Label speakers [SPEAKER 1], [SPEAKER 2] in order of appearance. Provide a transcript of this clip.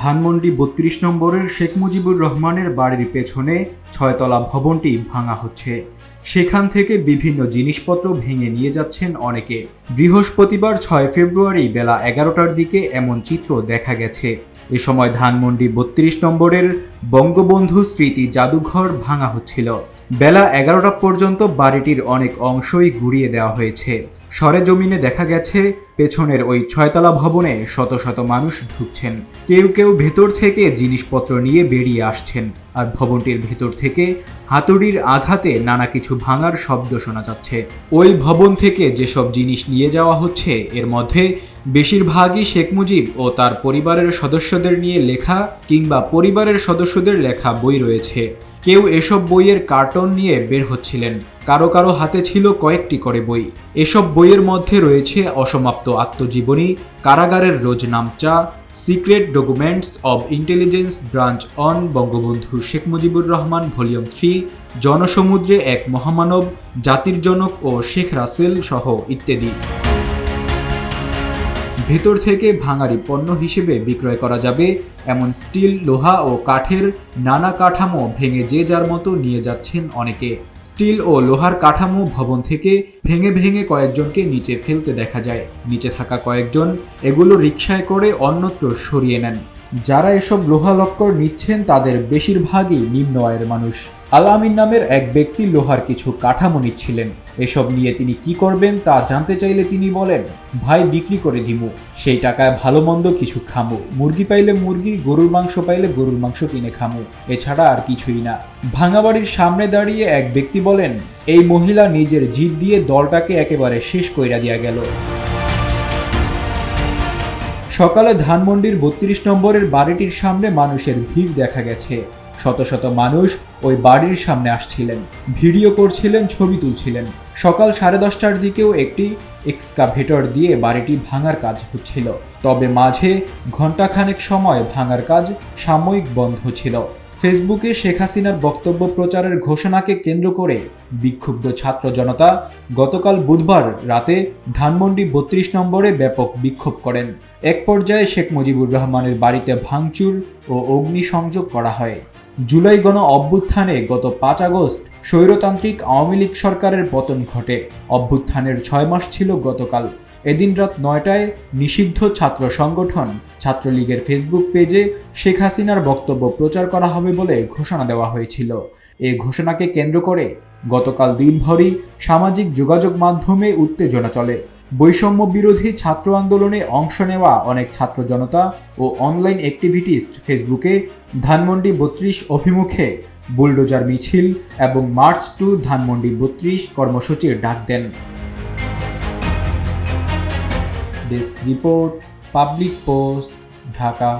[SPEAKER 1] ধানমন্ডি ৩২ নম্বরের শেখ মুজিবুর রহমানের বাড়ির পেছনে ৬তলা ভবনটি ভাঙা হচ্ছে। সেখান থেকে বিভিন্ন জিনিসপত্র ভেঙে নিয়ে যাচ্ছেন অনেকে। বৃহস্পতিবার ৬ ফেব্রুয়ারি বেলা ১১টার দিকে এমন চিত্র দেখা গেছে। এ সময় ধানমন্ডি ৩২ নম্বরের বঙ্গবন্ধু স্মৃতি জাদুঘর ভাঙা হচ্ছিল। বেলা ১১টা পর্যন্ত বাড়িটির অনেক অংশই গুঁড়িয়ে দেওয়া হয়েছে। সরেজমিনে দেখা গেছে পেছনের ওই ৬তলা ভবনে শত শত মানুষ ঢুকছেন। কেউ কেউ ভেতর থেকে জিনিসপত্র নিয়ে বেরিয়ে আসছেন, আর ভবনটির ভেতর থেকে হাতুড়ির আঘাতে নানা কিছু ভাঙার শব্দ শোনা যাচ্ছে। ওই ভবন থেকে যেসব জিনিস নিয়ে যাওয়া হচ্ছে এর মধ্যে বেশিরভাগই শেখ মুজিব ও তার পরিবারের সদস্যদের নিয়ে লেখা কিংবা পরিবারের সদস্যদের লেখা বই রয়েছে। কেউ এসব বইয়ের কার্টন নিয়ে বের হচ্ছিলেন, কারো কারো হাতে ছিল কয়েকটি করে বই। এসব বইয়ের মধ্যে রয়েছে অসমাপ্ত আত্মজীবনী, কারাগারের রোজনামচা, secret documents of intelligence branch on Bangabandhu Sheikh Mujibur Rahman volume 3, জনসমুদ্রে এক মহামানব, জাতির জনক ও শেখ রাসেল সহ ইত্যাদি। ভেতর থেকে ভাঙারি পণ্য হিসেবে বিক্রয় করা যাবে এমন স্টিল, লোহা ও কাঠের নানা কাঠামো ভেঙে যে যার মতো নিয়ে যাচ্ছেন অনেকে। স্টিল ও লোহার কাঠামো ভবন থেকে ভেঙে ভেঙে কয়েকজনকে নিচে ফেলতে দেখা যায়। নিচে থাকা কয়েকজন এগুলো রিকশায় করে অন্যত্র সরিয়ে নেন। যারা এসব লোহা লক্কর নিচ্ছেন তাদের বেশিরভাগই নিম্ন আয়ের মানুষ। আল আমিন নামের এক ব্যক্তি লোহার কিছু কাঠামো নিচ্ছিলেন। এসব নিয়ে তিনি কি করবেন তা জানতে চাইলে তিনি বলেন, ভাই বিক্রি করে দিমু, সেই টাকায় ভালো মন্দ কিছু খামু, মুরগি পাইলে মুরগি, গরুর মাংস পাইলে গরুর মাংস কিনে খামু, এছাড়া আর কিছুই না। ভাঙা বাড়ির সামনে দাঁড়িয়ে এক ব্যক্তি বলেন, এই মহিলা নিজের জিদ দিয়ে দলটাকে একেবারে শেষ কইরা দিয়া গেল। সকালে ধানমন্ডির ৩২ নম্বরের বাড়িটির সামনে মানুষের ভিড় দেখা গেছে। শত শত মানুষ ওই বাড়ির সামনে আসছিলেন, ভিডিও করছিলেন, ছবি তুলছিলেন। সকাল 10:30টার দিকেও একটি এক্সকাভেটর দিয়ে বাড়িটি ভাঙার কাজ হচ্ছিল, তবে মাঝে ঘণ্টাখানেক সময় ভাঙার কাজ সাময়িক বন্ধ ছিল। ফেসবুকে শেখ হাসিনার বক্তব্য প্রচারের ঘোষণাকে কেন্দ্র করে বিক্ষুব্ধ ছাত্র জনতা গতকাল বুধবার রাতে ধানমন্ডি ৩২ নম্বরে ব্যাপক বিক্ষোভ করেন। এক পর্যায়ে শেখ মুজিবুর রহমানের বাড়িতে ভাঙচুর ও অগ্নিসংযোগ করা হয়। জুলাই গণ অভ্যুত্থানে গত ৫ আগস্ট স্বৈরতান্ত্রিক আওয়ামী লীগ সরকারের পতন ঘটে। অভ্যুত্থানের ৬ মাস ছিল গতকাল। এদিন রাত ৯টায় নিষিদ্ধ ছাত্র সংগঠন ছাত্রলীগের ফেসবুক পেজে শেখ হাসিনার বক্তব্য প্রচার করা হবে বলে ঘোষণা দেওয়া হয়েছিল। এ ঘোষণাকে কেন্দ্র করে গতকাল দিনভরই সামাজিক যোগাযোগ মাধ্যমে উত্তেজনা চলে। বৈষম্য বিরোধী ছাত্র আন্দোলনে অংশ নেওয়া অনেক ছাত্র জনতা ও অনলাইন অ্যাক্টিভিটিস্ট ফেসবুকে ধানমন্ডি ৩২ অভিমুখে বুলডোজার মিছিল এবং মার্চ টু ধানমন্ডি ৩২ কর্মসূচির ডাক দেন। Desk report, public post, Dhaka.